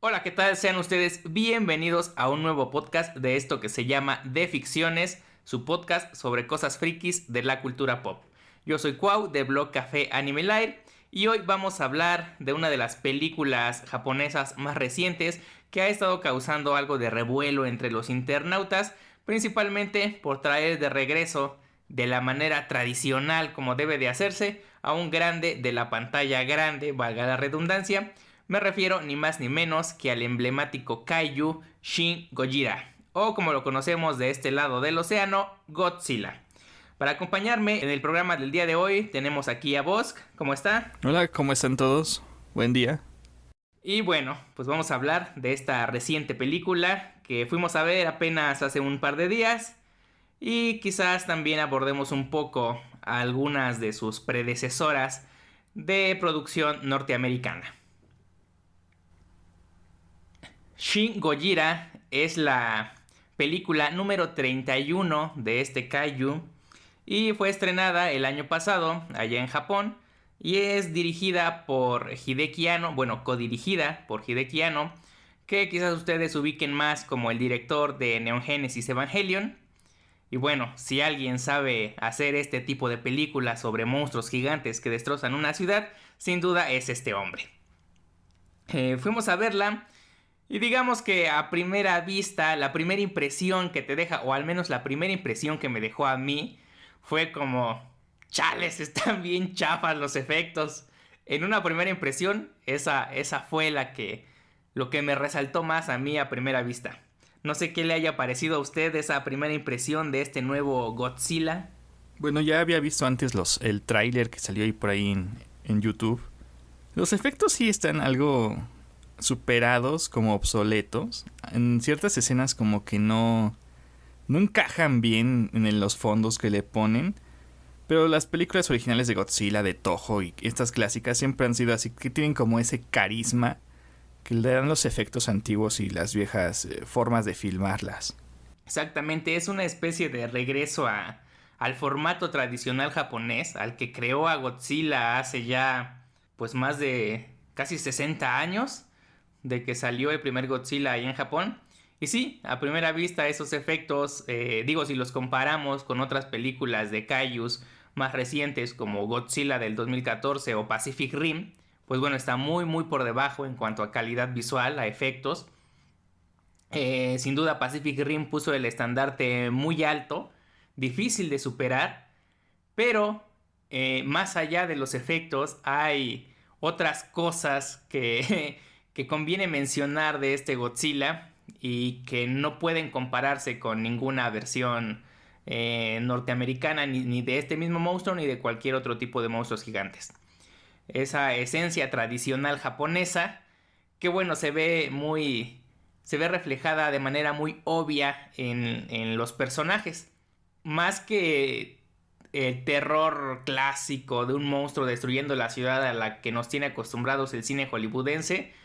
Hola, ¿qué tal? Sean ustedes bienvenidos a un nuevo podcast de esto que se llama De Ficciones, su podcast sobre cosas frikis de la cultura pop. Yo soy Cuau de Blog Café Anime Live y hoy vamos a hablar de una de las películas japonesas más recientes que ha estado causando algo de revuelo entre los internautas, principalmente por traer de regreso de la manera tradicional como debe de hacerse a un grande de la pantalla grande, valga la redundancia. Me refiero ni más ni menos que al emblemático kaiju Shin Gojira, o como lo conocemos de este lado del océano, Godzilla. Para acompañarme en el programa del día de hoy tenemos aquí a Bosk, ¿cómo está? Hola, ¿cómo están todos? Buen día. Y bueno, pues vamos a hablar de esta reciente película que fuimos a ver apenas hace un par de días y quizás también abordemos un poco a algunas de sus predecesoras de producción norteamericana. Shin Gojira es la película número 31 de este kaiju y fue estrenada el año pasado allá en Japón y es dirigida por Hideki Anno, bueno, codirigida por Hideki Anno, que quizás ustedes ubiquen más como el director de Neon Genesis Evangelion. Y bueno, si alguien sabe hacer este tipo de películas sobre monstruos gigantes que destrozan una ciudad, sin duda es este hombre. Fuimos a verla. Y digamos que a primera vista, la primera impresión que te deja, o al menos la primera impresión que me dejó a mí, fue como, chales, están bien chafas los efectos. En una primera impresión, esa fue lo que me resaltó más a mí a primera vista. No sé qué le haya parecido a usted esa primera impresión de este nuevo Godzilla. Bueno, ya había visto antes el tráiler que salió ahí por ahí en YouTube. Los efectos sí están algo superados, como obsoletos. En ciertas escenas como que no encajan bien en los fondos que le ponen. Pero las películas originales de Godzilla, de Toho y estas clásicas siempre han sido así, que tienen como ese carisma que le dan los efectos antiguos y las viejas formas de filmarlas. Exactamente, es una especie de regreso al formato tradicional japonés, al que creó a Godzilla hace ya pues más de casi 60 años de que salió el primer Godzilla ahí en Japón. Y sí, a primera vista esos efectos, digo, si los comparamos con otras películas de kaijus más recientes como Godzilla del 2014 o Pacific Rim, pues bueno, está muy por debajo en cuanto a calidad visual, a efectos. Sin duda Pacific Rim puso el estandarte muy alto, difícil de superar, pero más allá de los efectos hay otras cosas que conviene mencionar de este Godzilla y que no pueden compararse con ninguna versión norteamericana ni de este mismo monstruo ni de cualquier otro tipo de monstruos gigantes. Esa esencia tradicional japonesa que bueno, se ve reflejada de manera muy obvia en los personajes. Más que el terror clásico de un monstruo destruyendo la ciudad a la que nos tiene acostumbrados el cine hollywoodense,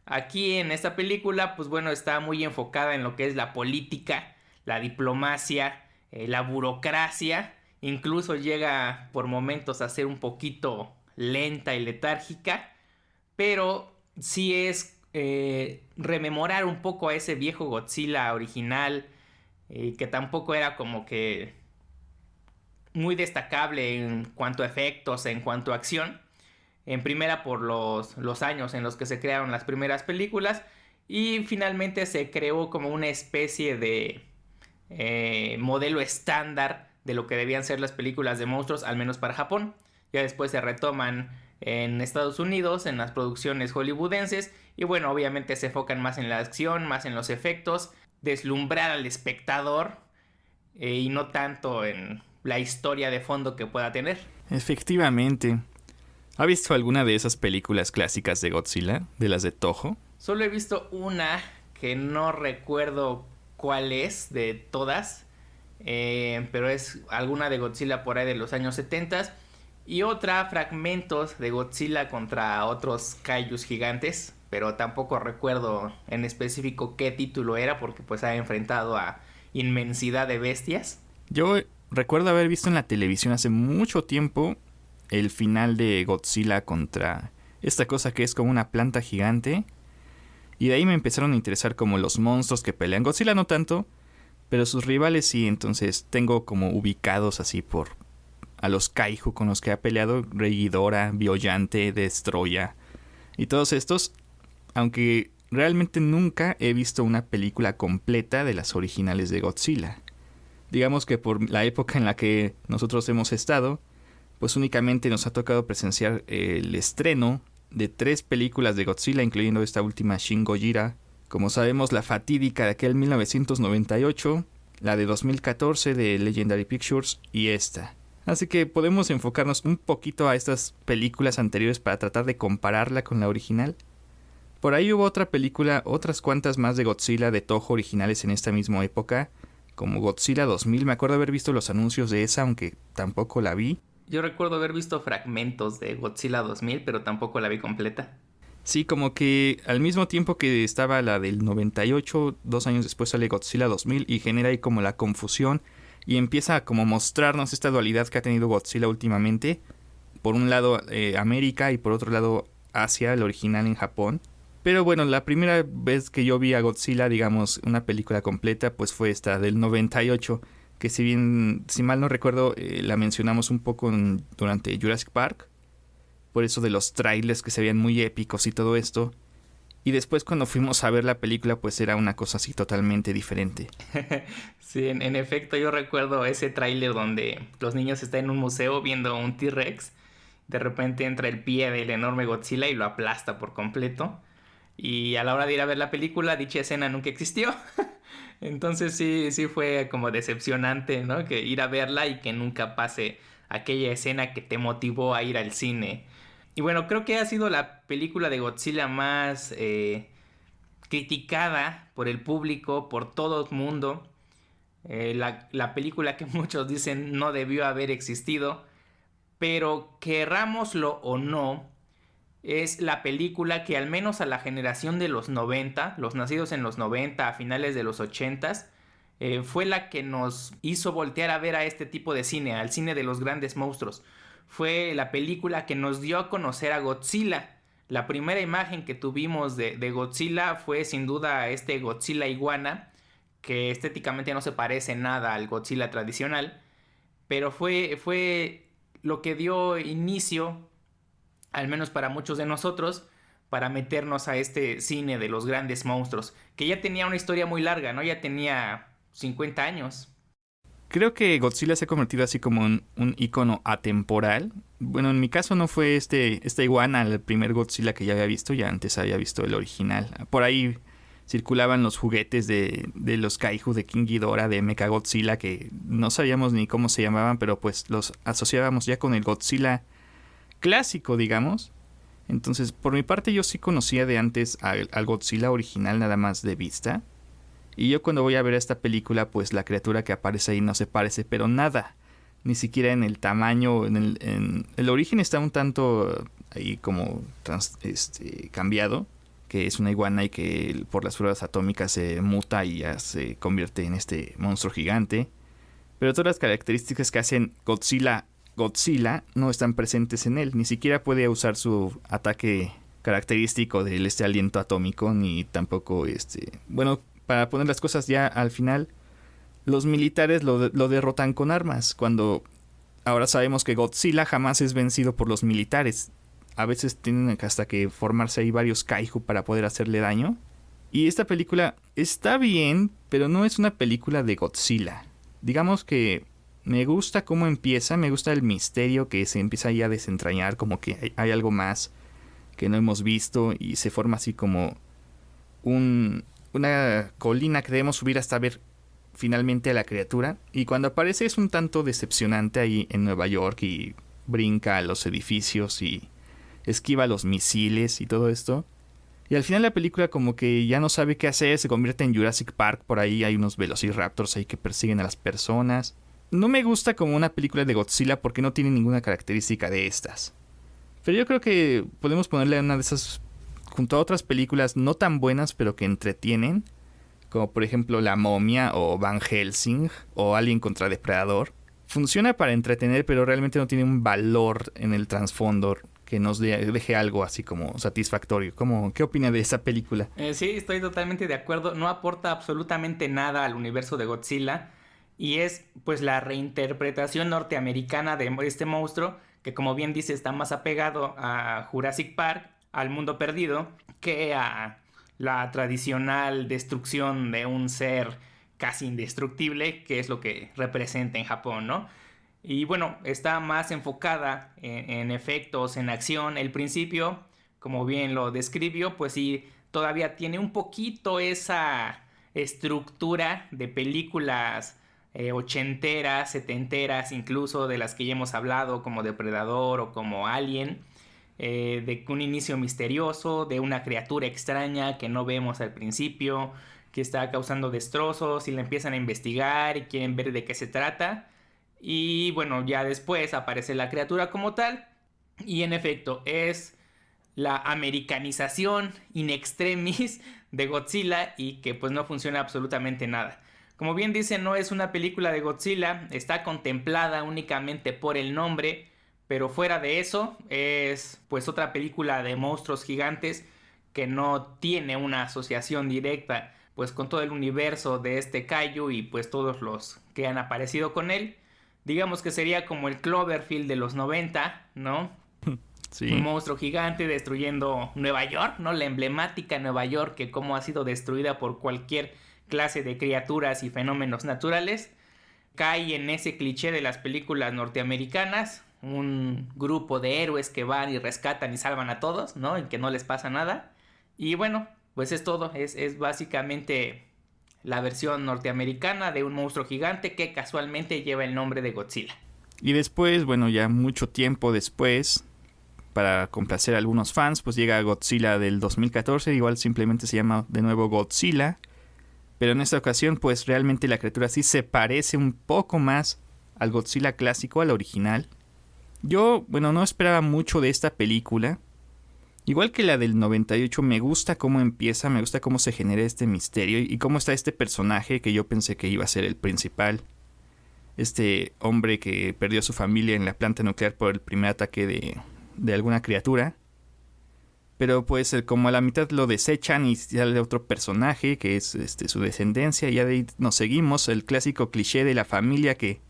aquí en esta película, pues bueno, está muy enfocada en lo que es la política, la diplomacia, la burocracia, incluso llega por momentos a ser un poquito lenta y letárgica, pero sí es rememorar un poco a ese viejo Godzilla original, que tampoco era como que muy destacable en cuanto a efectos, en cuanto a acción. En primera por los años en los que se crearon las primeras películas y finalmente se creó como una especie de modelo estándar de lo que debían ser las películas de monstruos, al menos para Japón. Ya después se retoman en Estados Unidos, en las producciones hollywoodenses, y bueno, obviamente se enfocan más en la acción, más en los efectos, deslumbrar al espectador y no tanto en la historia de fondo que pueda tener. Efectivamente. ¿Ha visto alguna de esas películas clásicas de Godzilla? ¿De las de Toho? Solo he visto una que no recuerdo cuál es de todas, pero es alguna de Godzilla por ahí de los años 70 y otra fragmentos de Godzilla contra otros kaijus gigantes, pero tampoco recuerdo en específico qué título era porque pues ha enfrentado a inmensidad de bestias. Yo recuerdo haber visto en la televisión hace mucho tiempo el final de Godzilla contra esta cosa que es como una planta gigante Y de ahí me empezaron a interesar como los monstruos que pelean. Godzilla no tanto, pero sus rivales sí. Entonces tengo como ubicados así por a los kaiju con los que ha peleado. Rey Ghidorah, Biollante, Destroya y todos estos. Aunque realmente nunca he visto una película completa de las originales de Godzilla. Digamos que por la época en la que nosotros hemos estado, pues únicamente nos ha tocado presenciar el estreno de 3 películas de Godzilla, incluyendo esta última Shin Gojira. Como sabemos, la fatídica de aquel 1998, la de 2014 de Legendary Pictures y esta. Así que podemos enfocarnos un poquito a estas películas anteriores para tratar de compararla con la original. Por ahí hubo otra película, otras cuantas más de Godzilla de Toho originales en esta misma época, como Godzilla 2000. Me acuerdo haber visto los anuncios de esa, aunque tampoco la vi. Yo recuerdo haber visto fragmentos de Godzilla 2000, pero tampoco la vi completa. Sí, como que al mismo tiempo que estaba la del 98, 2 años después sale Godzilla 2000 y genera ahí como la confusión y empieza a como mostrarnos esta dualidad que ha tenido Godzilla últimamente. Por un lado América y por otro lado Asia, el original en Japón. Pero bueno, la primera vez que yo vi a Godzilla, digamos, una película completa, pues fue esta del 98, que si mal no recuerdo, la mencionamos un poco durante Jurassic Park, por eso de los trailers que se veían muy épicos y todo esto. Y después cuando fuimos a ver la película, pues era una cosa así totalmente diferente. Sí, en efecto, yo recuerdo ese tráiler donde los niños están en un museo viendo un T-Rex. De repente entra el pie del enorme Godzilla y lo aplasta por completo. Y a la hora de ir a ver la película, dicha escena nunca existió. Entonces sí fue como decepcionante, ¿no? Que ir a verla y que nunca pase aquella escena que te motivó a ir al cine. Y bueno, creo que ha sido la película de Godzilla más criticada por el público, por todo el mundo. La película que muchos dicen no debió haber existido. Pero querrámoslo o no, es la película que al menos a la generación de los 90, los nacidos en los 90, a finales de los 80, fue la que nos hizo voltear a ver a este tipo de cine, al cine de los grandes monstruos. Fue la película que nos dio a conocer a Godzilla. La primera imagen que tuvimos de Godzilla fue sin duda este Godzilla iguana, que estéticamente no se parece nada al Godzilla tradicional, pero fue lo que dio inicio, al menos para muchos de nosotros, para meternos a este cine de los grandes monstruos, que ya tenía una historia muy larga, ¿no? Ya tenía 50 años. Creo que Godzilla se ha convertido así como en un icono atemporal. Bueno, en mi caso no fue esta iguana el primer Godzilla que ya había visto, ya antes había visto el original. Por ahí circulaban los juguetes de los kaiju de King Ghidorah, de Mechagodzilla, que no sabíamos ni cómo se llamaban, pero pues los asociábamos ya con el Godzilla clásico, digamos. Entonces, por mi parte, yo sí conocía de antes al Godzilla original nada más de vista. Y yo cuando voy a ver esta película, pues la criatura que aparece ahí no se parece, pero nada. Ni siquiera en el tamaño, en el origen está un tanto ahí como cambiado, que es una iguana y que por las pruebas atómicas se muta y ya se convierte en este monstruo gigante. Pero todas las características que hacen Godzilla no están presentes en él. Ni siquiera puede usar su ataque característico del aliento atómico, ni tampoco bueno, para poner las cosas ya al final, los militares lo derrotan con armas, cuando ahora sabemos que Godzilla jamás es vencido por los militares. A veces tienen hasta que formarse ahí varios kaiju para poder hacerle daño. Y esta película está bien, pero no es una película de Godzilla. Digamos que me gusta cómo empieza, me gusta el misterio que se empieza ahí a desentrañar, como que hay algo más que no hemos visto y se forma así como una colina que debemos subir hasta ver finalmente a la criatura. Y cuando aparece es un tanto decepcionante ahí en Nueva York y brinca a los edificios y esquiva los misiles y todo esto. Y al final la película como que ya no sabe qué hacer, se convierte en Jurassic Park. Por ahí hay unos velociraptors ahí que persiguen a las personas. No me gusta como una película de Godzilla porque no tiene ninguna característica de estas. Pero yo creo que podemos ponerle una de esas junto a otras películas no tan buenas pero que entretienen, como por ejemplo La Momia o Van Helsing o Alien contra Depredador. Funciona para entretener, pero realmente no tiene un valor en el trasfondo que nos deje algo así como satisfactorio. ¿Qué opina de esa película? Sí, estoy totalmente de acuerdo. No aporta absolutamente nada al universo de Godzilla. Y es pues la reinterpretación norteamericana de este monstruo, que como bien dice está más apegado a Jurassic Park, al mundo perdido, que a la tradicional destrucción de un ser casi indestructible, que es lo que representa en Japón, ¿no? Y bueno, está más enfocada en efectos, en acción. El principio, como bien lo describió, pues sí, todavía tiene un poquito esa estructura de películas ochenteras, setenteras, incluso de las que ya hemos hablado, como Depredador o como Alien, de un inicio misterioso, de una criatura extraña que no vemos al principio, que está causando destrozos y la empiezan a investigar y quieren ver de qué se trata. Y bueno, ya después aparece la criatura como tal. Y en efecto, es la americanización in extremis de Godzilla y que pues no funciona absolutamente nada. Como bien dice, no es una película de Godzilla, está contemplada únicamente por el nombre, pero fuera de eso es pues otra película de monstruos gigantes que no tiene una asociación directa pues con todo el universo de este kaiju y pues todos los que han aparecido con él. Digamos que sería como el Cloverfield de los 90, ¿no? Sí. Un monstruo gigante destruyendo Nueva York, ¿no? La emblemática Nueva York, que como ha sido destruida por cualquier clase de criaturas y fenómenos naturales. Cae en ese cliché de las películas norteamericanas, un grupo de héroes que van y rescatan y salvan a todos, ¿no? Y que no les pasa nada. Y bueno, pues es todo, es básicamente la versión norteamericana de un monstruo gigante que casualmente lleva el nombre de Godzilla. Y después, bueno, ya mucho tiempo después, para complacer a algunos fans, pues llega Godzilla del 2014, igual simplemente se llama de nuevo Godzilla, pero en esta ocasión pues realmente la criatura sí se parece un poco más al Godzilla clásico, al original. Yo, bueno, no esperaba mucho de esta película. Igual que la del 98, me gusta cómo empieza, me gusta cómo se genera este misterio y cómo está este personaje que yo pensé que iba a ser el principal. Este hombre que perdió a su familia en la planta nuclear por el primer ataque de alguna criatura. Pero pues como a la mitad lo desechan y sale otro personaje que es su descendencia. Y ya de ahí nos seguimos, el clásico cliché de la familia que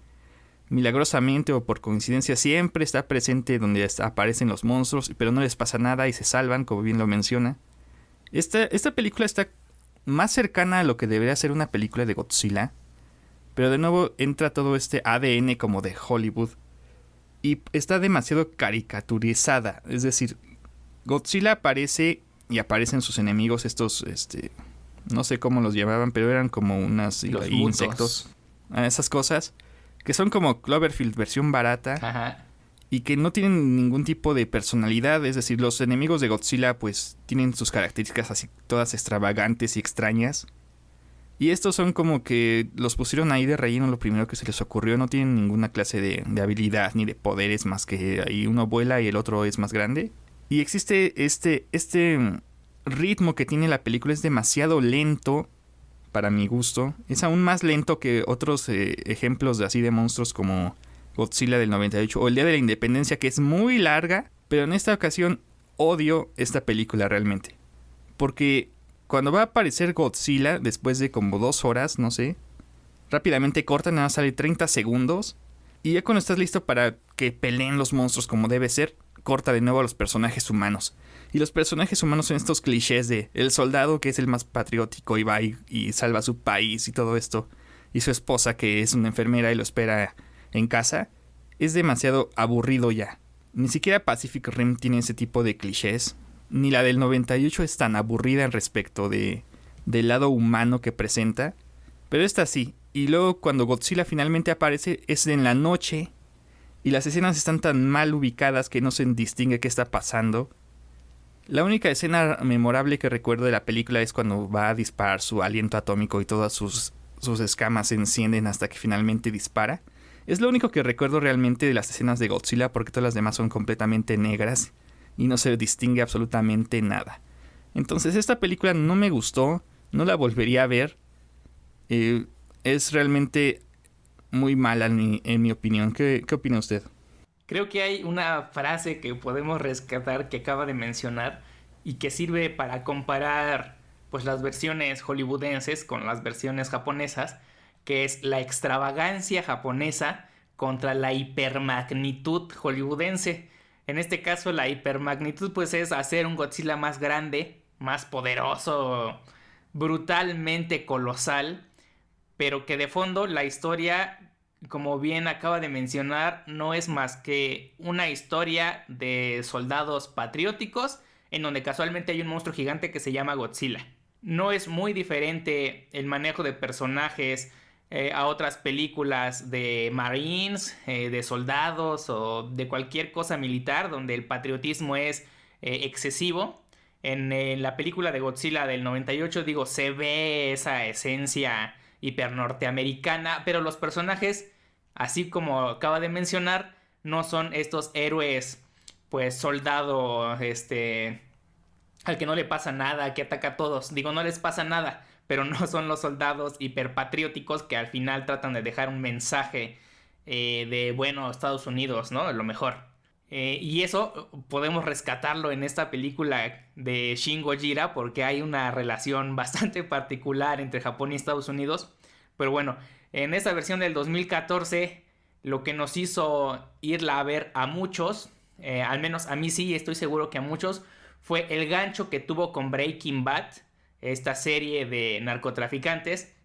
milagrosamente o por coincidencia siempre está presente donde aparecen los monstruos, pero no les pasa nada y se salvan, como bien lo menciona. Esta película está más cercana a lo que debería ser una película de Godzilla, pero de nuevo entra todo este ADN como de Hollywood y está demasiado caricaturizada. Es decir, Godzilla aparece y aparecen sus enemigos, estos, no sé cómo los llamaban, pero eran como unas insectos, esas cosas que son como Cloverfield versión barata. Ajá. Y que no tienen ningún tipo de personalidad. Es decir, los enemigos de Godzilla pues tienen sus características así todas extravagantes y extrañas. Y estos son como que los pusieron ahí de relleno lo primero que se les ocurrió. No tienen ninguna clase de habilidad ni de poderes más que ahí uno vuela y el otro es más grande. Y existe este ritmo que tiene la película, es demasiado lento para mi gusto. Es aún más lento que otros ejemplos de así de monstruos como Godzilla del 98 o el Día de la Independencia, que es muy larga, pero en esta ocasión odio esta película realmente. Porque cuando va a aparecer Godzilla, después de como 2 horas, no sé, rápidamente cortan, nada más sale 30 segundos. Y ya cuando estás listo para que peleen los monstruos como debe ser, corta de nuevo a los personajes humanos. Y los personajes humanos son estos clichés de el soldado que es el más patriótico y va y salva a su país y todo esto. Y su esposa que es una enfermera y lo espera en casa. Es demasiado aburrido ya. Ni siquiera Pacific Rim tiene ese tipo de clichés. Ni la del 98 es tan aburrida en respecto del lado humano que presenta. Pero esta sí. Y luego cuando Godzilla finalmente aparece es en la noche. Y las escenas están tan mal ubicadas que no se distingue qué está pasando. La única escena memorable que recuerdo de la película es cuando va a disparar su aliento atómico y todas sus escamas se encienden hasta que finalmente dispara. Es lo único que recuerdo realmente de las escenas de Godzilla, porque todas las demás son completamente negras y no se distingue absolutamente nada. Entonces esta película no me gustó, no la volvería a ver. Es realmente muy mala en mi opinión. ¿Qué opina usted? Creo que hay una frase que podemos rescatar que acaba de mencionar y que sirve para comparar pues las versiones hollywoodenses con las versiones japonesas, que es la extravagancia japonesa contra la hipermagnitud hollywoodense. En este caso la hipermagnitud pues es hacer un Godzilla más grande, más poderoso, brutalmente colosal, pero que de fondo la historia, como bien acaba de mencionar, no es más que una historia de soldados patrióticos en donde casualmente hay un monstruo gigante que se llama Godzilla. No es muy diferente el manejo de personajes a otras películas de Marines, de soldados o de cualquier cosa militar donde el patriotismo es excesivo. En la película de Godzilla del 98, digo, se ve esa esencia hiper norteamericana, pero los personajes, así como acaba de mencionar, no son estos héroes, pues soldado, al que no le pasa nada, que ataca a todos. Digo, no les pasa nada, pero no son los soldados hiperpatrióticos que al final tratan de dejar un mensaje de, bueno, Estados Unidos, ¿no? Lo mejor. Y eso podemos rescatarlo en esta película de Shin Gojira porque hay una relación bastante particular entre Japón y Estados Unidos. Pero bueno, en esta versión del 2014 lo que nos hizo irla a ver a muchos, al menos a mí sí, estoy seguro que a muchos, fue el gancho que tuvo con Breaking Bad, esta serie de narcotraficantes,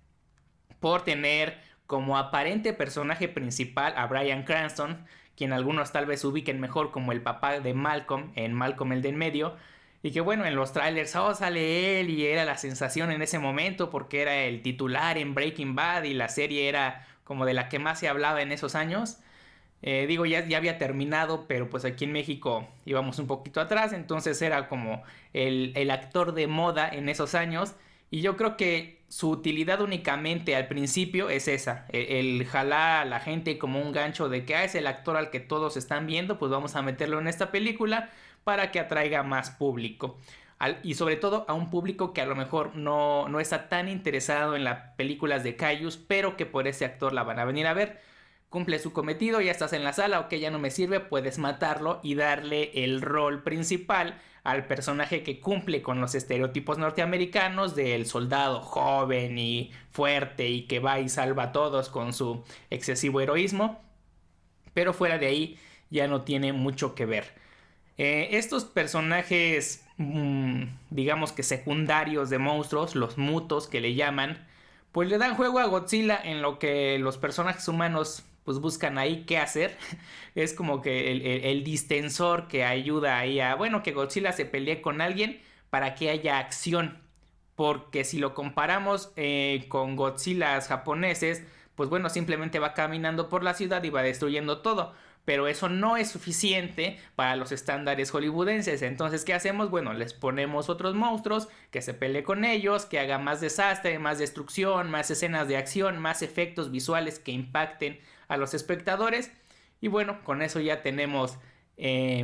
por tener como aparente personaje principal a Bryan Cranston, quien algunos tal vez ubiquen mejor como el papá de Malcolm en Malcolm el de en medio, y que bueno, en los trailers sale él y era la sensación en ese momento porque era el titular en Breaking Bad y la serie era como de la que más se hablaba en esos años. Digo, ya había terminado, pero pues aquí en México íbamos un poquito atrás, entonces era como el actor de moda en esos años. Y yo creo que su utilidad únicamente al principio es esa, el jalar a la gente como un gancho de que es el actor al que todos están viendo, pues vamos a meterlo en esta película para que atraiga más público. Y sobre todo a un público que a lo mejor no está tan interesado en las películas de Kaijus, pero que por ese actor la van a venir a ver. Cumple su cometido, ya estás en la sala, ok, ya no me sirve, puedes matarlo y darle el rol principal al personaje que cumple con los estereotipos norteamericanos del soldado joven y fuerte y que va y salva a todos con su excesivo heroísmo, pero fuera de ahí ya no tiene mucho que ver. Estos personajes, digamos que secundarios de monstruos, los mutos que le llaman, pues le dan juego a Godzilla en lo que los personajes humanos pues buscan ahí qué hacer. Es como que el distensor que ayuda ahí a, bueno, que Godzilla se pelee con alguien para que haya acción. Porque si lo comparamos con Godzillas japoneses, pues bueno, simplemente va caminando por la ciudad y va destruyendo todo. Pero eso no es suficiente para los estándares hollywoodenses. Entonces, ¿qué hacemos? Bueno, les ponemos otros monstruos que se pelee con ellos, que haga más desastre, más destrucción, más escenas de acción, más efectos visuales que impacten a los espectadores. Y bueno, con eso ya tenemos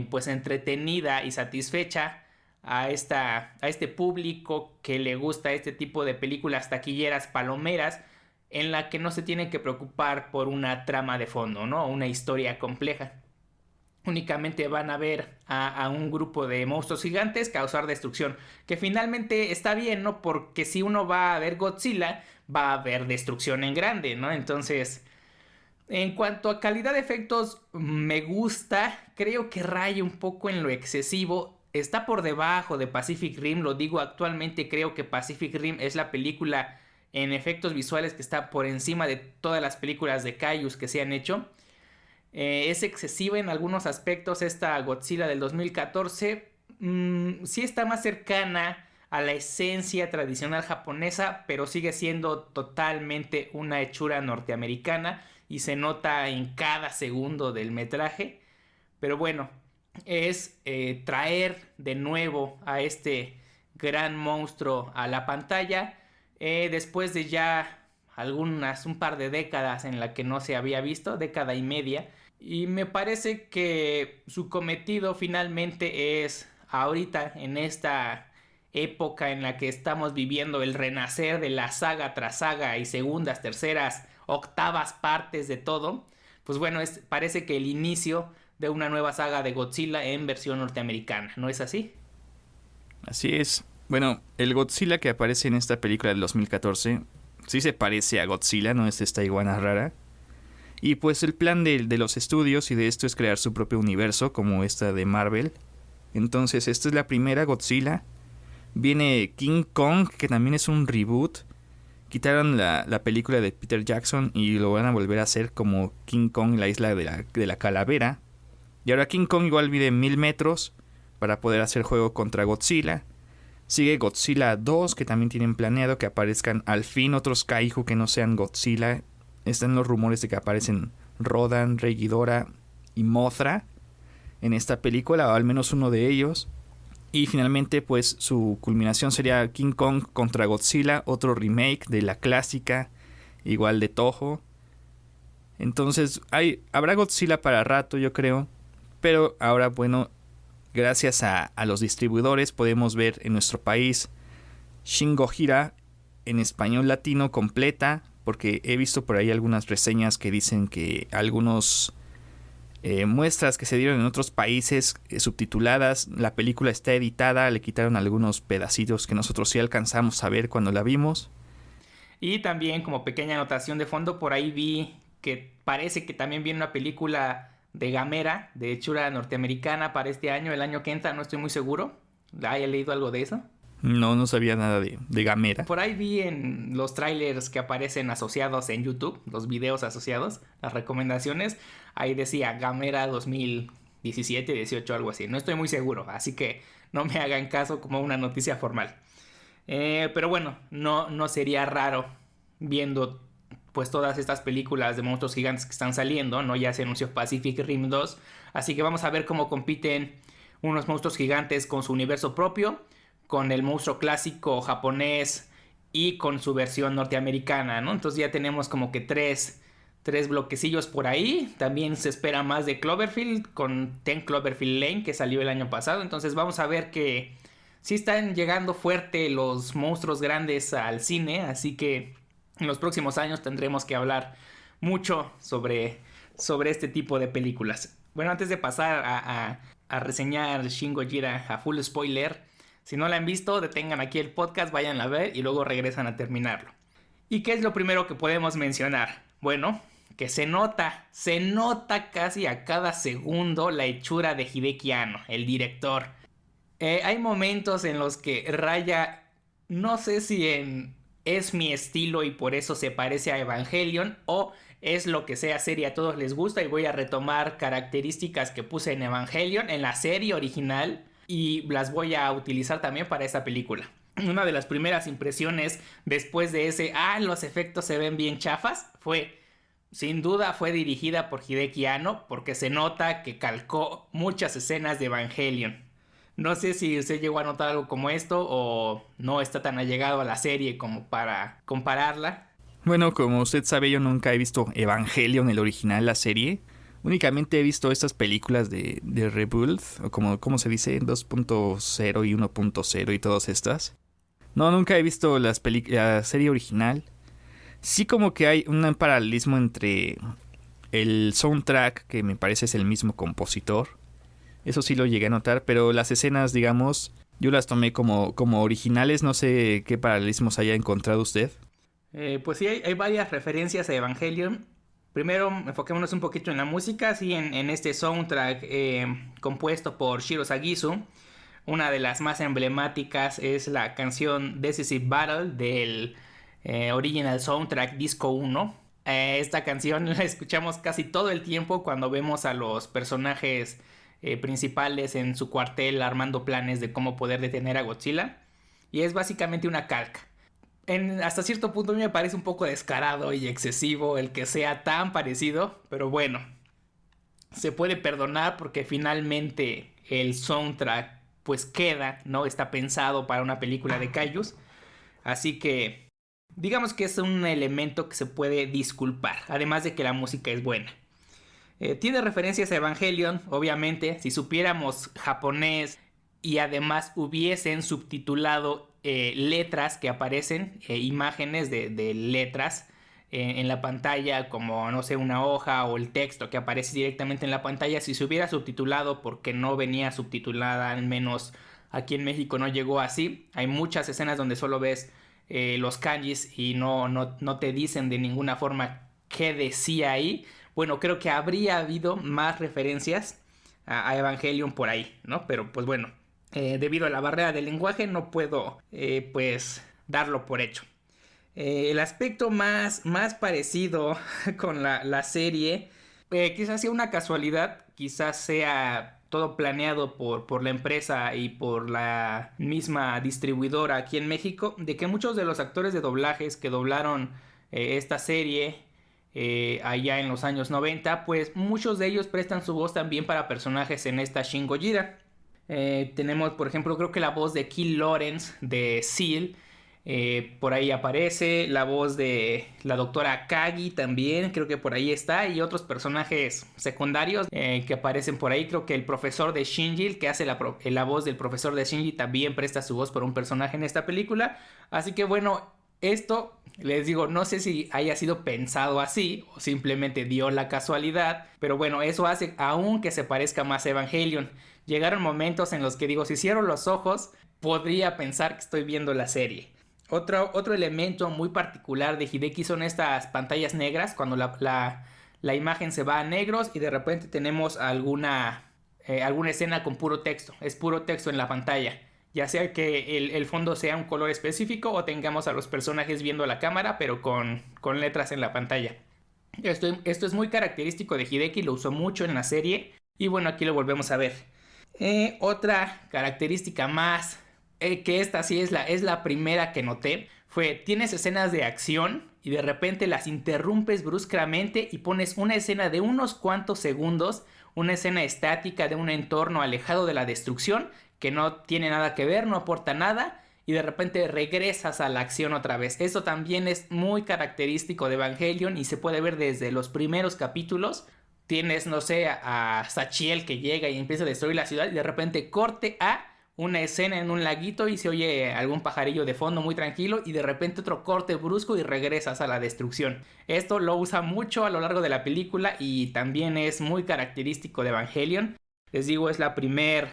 pues entretenida y satisfecha a este público que le gusta este tipo de películas taquilleras palomeras, en la que no se tiene que preocupar por una trama de fondo, ¿no? Una historia compleja. Únicamente van a ver a un grupo de monstruos gigantes causar destrucción, que finalmente está bien, ¿no? Porque si uno va a ver Godzilla, va a haber destrucción en grande, ¿no? Entonces, en cuanto a calidad de efectos, me gusta, creo que raya un poco en lo excesivo. Está por debajo de Pacific Rim, lo digo actualmente, creo que Pacific Rim es la película en efectos visuales que está por encima de todas las películas de Kaijus que se han hecho. Es excesiva en algunos aspectos esta Godzilla del 2014. Sí está más cercana a la esencia tradicional japonesa, pero sigue siendo totalmente una hechura norteamericana y se nota en cada segundo del metraje. Pero bueno, es traer de nuevo a este gran monstruo a la pantalla. Después de ya un par de décadas en la que no se había visto, década y media, y me parece que su cometido finalmente es ahorita en esta época en la que estamos viviendo el renacer de la saga tras saga y segundas, terceras, octavas partes de todo, pues bueno, parece que el inicio de una nueva saga de Godzilla en versión norteamericana, ¿no es así? Así es. Bueno, el Godzilla que aparece en esta película del 2014 sí se parece a Godzilla, no es esta iguana rara. Y pues el plan de los estudios y de esto es crear su propio universo, como esta de Marvel. Entonces, esta es la primera Godzilla. Viene King Kong, que también es un reboot. Quitaron la película de Peter Jackson y lo van a volver a hacer como King Kong, la isla de la calavera. Y ahora King Kong igual mide 1000 metros para poder hacer juego contra Godzilla. Sigue Godzilla 2, que también tienen planeado que aparezcan al fin otros kaiju que no sean Godzilla. Están los rumores de que aparecen Rodan, Rey Ghidorah y Mothra en esta película, o al menos uno de ellos. Y finalmente, pues su culminación sería King Kong contra Godzilla, otro remake de la clásica, igual de Toho. Entonces, habrá Godzilla para rato, yo creo. Pero ahora, bueno, gracias a los distribuidores podemos ver en nuestro país Shin Gojira en español latino completa, porque he visto por ahí algunas reseñas que dicen que algunos muestras que se dieron en otros países subtituladas, la película está editada, le quitaron algunos pedacitos que nosotros sí alcanzamos a ver cuando la vimos. Y también, como pequeña anotación de fondo, por ahí vi que parece que también viene una película de Gamera, de hechura norteamericana, para este año, el año que entra, no estoy muy seguro. ¿Haya leído algo de eso? No sabía nada de Gamera. Por ahí vi en los trailers que aparecen asociados en YouTube, los videos asociados, las recomendaciones, ahí decía Gamera 2017, 18, algo así. No estoy muy seguro, así que no me hagan caso como una noticia formal. Pero bueno, no sería raro viendo pues todas estas películas de monstruos gigantes que están saliendo, ¿no? Ya se anunció Pacific Rim 2, así que vamos a ver cómo compiten unos monstruos gigantes con su universo propio, con el monstruo clásico japonés y con su versión norteamericana, ¿no? Entonces ya tenemos como que tres bloquecillos por ahí. También se espera más de Cloverfield con 10 Cloverfield Lane, que salió el año pasado. Entonces vamos a ver que sí están llegando fuerte los monstruos grandes al cine, así que en los próximos años tendremos que hablar mucho sobre este tipo de películas. Bueno, antes de pasar a reseñar Shin Gojira a full spoiler, si no la han visto, detengan aquí el podcast, vayan a ver y luego regresan a terminarlo. ¿Y qué es lo primero que podemos mencionar? Bueno, que se nota casi a cada segundo la hechura de Hideaki Anno, el director. Hay momentos en los que raya, no sé si es mi estilo y por eso se parece a Evangelion, o es lo que sea serie a todos les gusta y voy a retomar características que puse en Evangelion, en la serie original, y las voy a utilizar también para esta película. Una de las primeras impresiones después de ese, los efectos se ven bien chafas, sin duda fue dirigida por Hideaki Anno, porque se nota que calcó muchas escenas de Evangelion. No sé si usted llegó a notar algo como esto o no está tan allegado a la serie como para compararla. Bueno, como usted sabe, yo nunca he visto Evangelion, el original, la serie. Únicamente he visto estas películas de Rebuild, o como se dice, 2.0 y 1.0 y todas estas. No, nunca he visto la serie original. Sí, como que hay un paralelismo entre el soundtrack, que me parece es el mismo compositor. Eso sí lo llegué a notar, pero las escenas, digamos, yo las tomé como originales. No sé qué paralelismos haya encontrado usted. Pues sí, hay varias referencias a Evangelion. Primero, enfoquémonos un poquito en la música. Sí, en este soundtrack compuesto por Shiro Sagisu. Una de las más emblemáticas es la canción Decisive Battle del original soundtrack Disco 1. Esta canción la escuchamos casi todo el tiempo cuando vemos a los personajes principales en su cuartel armando planes de cómo poder detener a Godzilla. Y es básicamente una calca. Hasta cierto punto a mí me parece un poco descarado y excesivo el que sea tan parecido, pero bueno, se puede perdonar porque finalmente el soundtrack pues queda, ¿no? Está pensado para una película de kaijus, así que digamos que es un elemento que se puede disculpar, además de que la música es buena. Tiene referencias a Evangelion, obviamente. Si supiéramos japonés y además hubiesen subtitulado letras que aparecen, imágenes de letras, en la pantalla, como no sé, una hoja o el texto que aparece directamente en la pantalla, si se hubiera subtitulado, porque no venía subtitulada, al menos aquí en México no llegó así. Hay muchas escenas donde solo ves los kanjis y no te dicen de ninguna forma qué decía ahí. Bueno, creo que habría habido más referencias a Evangelion por ahí, ¿no? Pero pues bueno, debido a la barrera del lenguaje no puedo pues darlo por hecho. El aspecto más parecido con la serie, quizás sea una casualidad, quizás sea todo planeado por la empresa y por la misma distribuidora aquí en México, de que muchos de los actores de doblajes que doblaron esta serie allá en los años 90, pues muchos de ellos prestan su voz también para personajes en esta Shin Gojira. Tenemos, por ejemplo, creo que la voz de Kill Lawrence de Seal, por ahí aparece la voz de la doctora Kagi también, creo que por ahí está, y otros personajes secundarios que aparecen por ahí. Creo que el profesor de Shinji, el que hace la voz del profesor de Shinji, también presta su voz por un personaje en esta película. Así que bueno, esto les digo, no sé si haya sido pensado así o simplemente dio la casualidad, pero bueno, eso hace aún que se parezca más a Evangelion. Llegaron momentos en los que digo, si cierro los ojos, podría pensar que estoy viendo la serie. Otro elemento muy particular de Hideki son estas pantallas negras, cuando la imagen se va a negros y de repente tenemos alguna escena con puro texto. Es puro texto en la pantalla. Ya sea que el fondo sea un color específico o tengamos a los personajes viendo la cámara, pero con letras en la pantalla. Esto es muy característico de Hideki, lo usó mucho en la serie y bueno, aquí lo volvemos a ver. Otra característica más, que esta sí es la primera que noté, tienes escenas de acción y de repente las interrumpes bruscamente y pones una escena de unos cuantos segundos, una escena estática de un entorno alejado de la destrucción que no tiene nada que ver, no aporta nada, y de repente regresas a la acción otra vez. Esto también es muy característico de Evangelion y se puede ver desde los primeros capítulos. Tienes, no sé, a Sachiel que llega y empieza a destruir la ciudad y de repente corte a una escena en un laguito y se oye algún pajarillo de fondo muy tranquilo y de repente otro corte brusco y regresas a la destrucción. Esto lo usa mucho a lo largo de la película y también es muy característico de Evangelion. Les digo, es la primer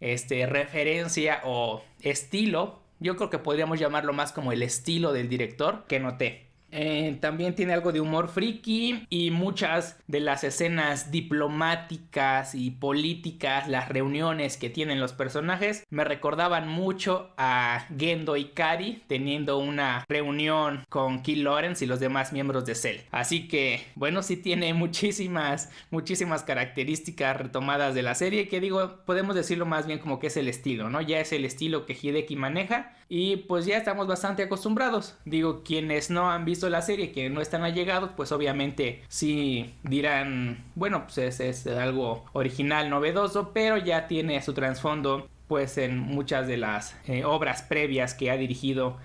referencia o estilo, yo creo que podríamos llamarlo más como el estilo del director, que noté. También tiene algo de humor friki y muchas de las escenas diplomáticas y políticas, las reuniones que tienen los personajes, me recordaban mucho a Gendo Ikari teniendo una reunión con Kill Lawrence y los demás miembros de Cell. Así que, bueno, sí tiene muchísimas características retomadas de la serie, que digo, podemos decirlo más bien como que es el estilo, ¿no? Ya es el estilo que Hideki maneja y pues ya estamos bastante acostumbrados. Digo, quienes no han visto la serie, que no están allegados, pues obviamente sí dirán, bueno, pues es algo original, novedoso, pero ya tiene su trasfondo pues en muchas de las obras previas que ha dirigido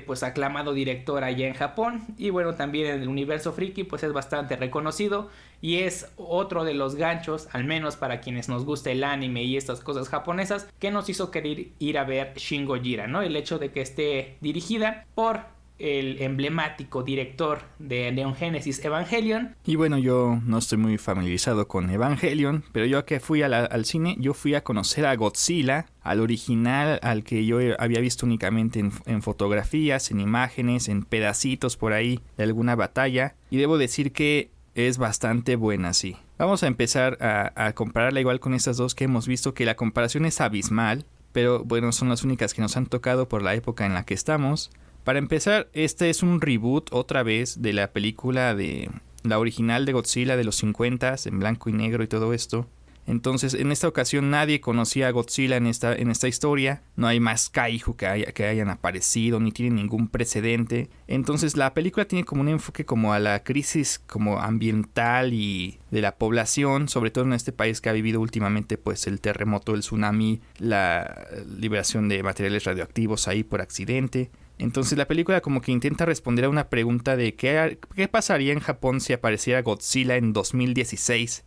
pues aclamado director allá en Japón. Y bueno, también en el universo friki pues es bastante reconocido y es otro de los ganchos, al menos para quienes nos gusta el anime y estas cosas japonesas, que nos hizo querer ir a ver Shin Gojira, ¿no? El hecho de que esté dirigida por el emblemático director de Neon Genesis Evangelion. Y bueno, yo no estoy muy familiarizado con Evangelion, pero yo que fui al cine, yo fui a conocer a Godzilla, al original, al que yo había visto únicamente en fotografías, en imágenes, en pedacitos por ahí de alguna batalla, y debo decir que es bastante buena, sí. Vamos a empezar a compararla igual con estas dos que hemos visto, que la comparación es abismal, pero bueno, son las únicas que nos han tocado por la época en la que estamos. Para empezar, este es un reboot otra vez de la película de la original de Godzilla de los 50s, en blanco y negro y todo esto. Entonces, en esta ocasión nadie conocía a Godzilla en esta historia. No hay más kaiju que hayan aparecido, ni tiene ningún precedente. Entonces, la película tiene como un enfoque como a la crisis como ambiental y de la población, sobre todo en este país que ha vivido últimamente pues el terremoto, el tsunami, la liberación de materiales radioactivos ahí por accidente. Entonces la película como que intenta responder a una pregunta de qué pasaría en Japón si apareciera Godzilla en 2016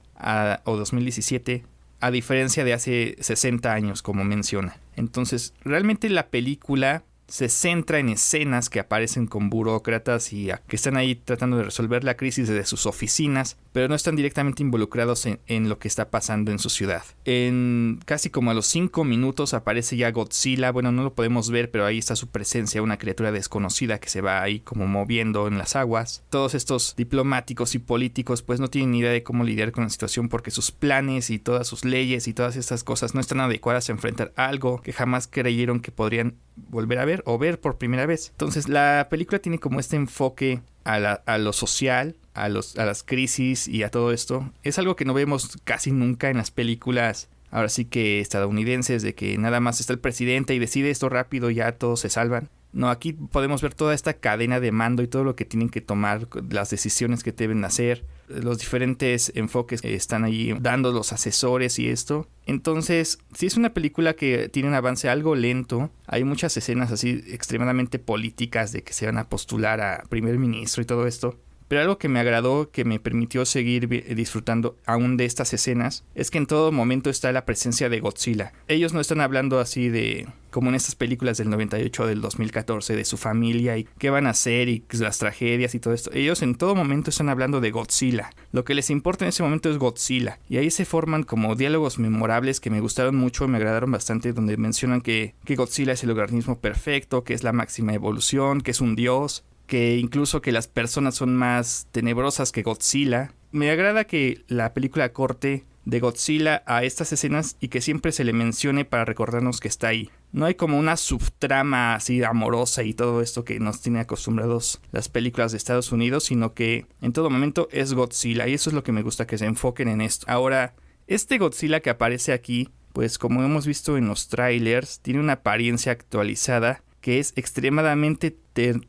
o 2017, a diferencia de hace 60 años, como menciona. Entonces realmente la película se centra en escenas que aparecen con burócratas y que están ahí tratando de resolver la crisis desde sus oficinas, pero no están directamente involucrados en lo que está pasando en su ciudad. En casi como a los 5 minutos aparece ya Godzilla. Bueno, no lo podemos ver, pero ahí está su presencia, una criatura desconocida que se va ahí como moviendo en las aguas. Todos estos diplomáticos y políticos pues no tienen ni idea de cómo lidiar con la situación, porque sus planes y todas sus leyes y todas estas cosas no están adecuadas a enfrentar algo que jamás creyeron que podrían volver a ver o ver por primera vez. Entonces la película tiene como este enfoque a lo social, a las crisis y a todo esto. Es algo que no vemos casi nunca en las películas, ahora sí que estadounidenses, de que nada más está el presidente y decide esto rápido y ya todos se salvan. No, aquí podemos ver toda esta cadena de mando y todo lo que tienen que tomar, las decisiones que deben hacer, los diferentes enfoques que están allí dando los asesores y esto. Entonces, sí es una película que tiene un avance algo lento. Hay muchas escenas así extremadamente políticas de que se van a postular a primer ministro y todo esto. Pero algo que me agradó, que me permitió seguir disfrutando aún de estas escenas, es que en todo momento está la presencia de Godzilla. Ellos no están hablando así de, como en estas películas del 98 o del 2014, de su familia y qué van a hacer y las tragedias y todo esto. Ellos en todo momento están hablando de Godzilla. Lo que les importa en ese momento es Godzilla. Y ahí se forman como diálogos memorables que me gustaron mucho, me agradaron bastante, donde mencionan que Godzilla es el organismo perfecto, que es la máxima evolución, que es un dios, que incluso que las personas son más tenebrosas que Godzilla. Me agrada que la película corte de Godzilla a estas escenas y que siempre se le mencione para recordarnos que está ahí. No hay como una subtrama así amorosa y todo esto que nos tiene acostumbrados las películas de Estados Unidos, sino que en todo momento es Godzilla, y eso es lo que me gusta, que se enfoquen en esto. Ahora, este Godzilla que aparece aquí, pues como hemos visto en los trailers, tiene una apariencia actualizada que es extremadamente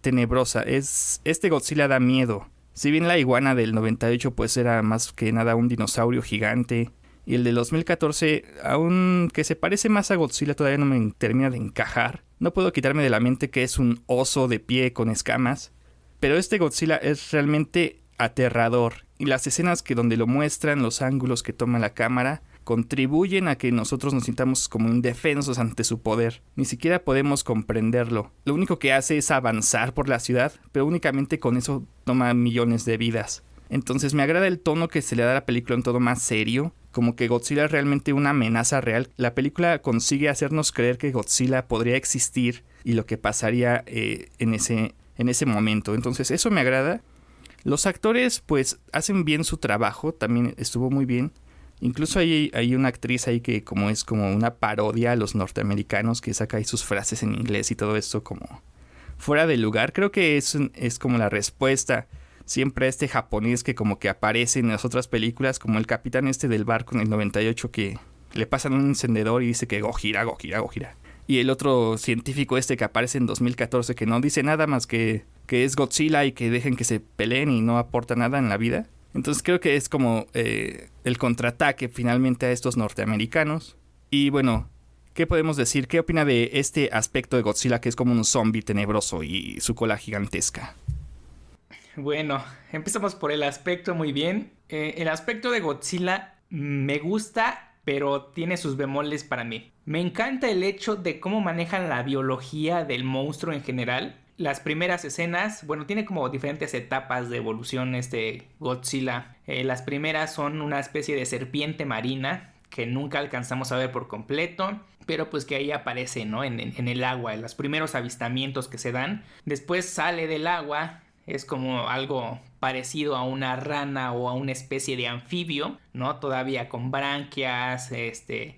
tenebrosa. Este Godzilla da miedo. Si bien la iguana del 98 pues era más que nada un dinosaurio gigante, y el del 2014, aunque se parece más a Godzilla, todavía no me termina de encajar. No puedo quitarme de la mente que es un oso de pie con escamas, pero este Godzilla es realmente aterrador, y las escenas donde lo muestran, los ángulos que toma la cámara, contribuyen a que nosotros nos sintamos como indefensos ante su poder. Ni siquiera podemos comprenderlo. Lo único que hace es avanzar por la ciudad, pero únicamente con eso toma millones de vidas. Entonces me agrada el tono que se le da a la película, en todo más serio, como que Godzilla es realmente una amenaza real. La película consigue hacernos creer que Godzilla podría existir y lo que pasaría en ese momento. Entonces eso me agrada. Los actores pues hacen bien su trabajo, también estuvo muy bien. Incluso hay una actriz ahí que es como una parodia a los norteamericanos, que saca ahí sus frases en inglés y todo esto como fuera de lugar. Creo que es como la respuesta siempre a este japonés que como que aparece en las otras películas, como el capitán del barco en el 98 que le pasan un encendedor y dice que Gojira, Gojira, Gojira. Y el otro científico que aparece en 2014 que no dice nada más que es Godzilla y que dejen que se peleen y no aporta nada en la vida. Entonces creo que es como el contraataque finalmente a estos norteamericanos. Y bueno, ¿qué podemos decir? ¿Qué opina de este aspecto de Godzilla, que es como un zombie tenebroso y su cola gigantesca? Bueno, empezamos por el aspecto muy bien. El aspecto de Godzilla me gusta, pero tiene sus bemoles para mí. Me encanta el hecho de cómo manejan la biología del monstruo en general. Las primeras escenas, bueno, tiene como diferentes etapas de evolución este Godzilla. Las primeras son una especie de serpiente marina que nunca alcanzamos a ver por completo, pero pues que ahí aparece, ¿no? En el agua, en los primeros avistamientos que se dan. Después sale del agua, es como algo parecido a una rana o a una especie de anfibio, ¿no? Todavía con branquias,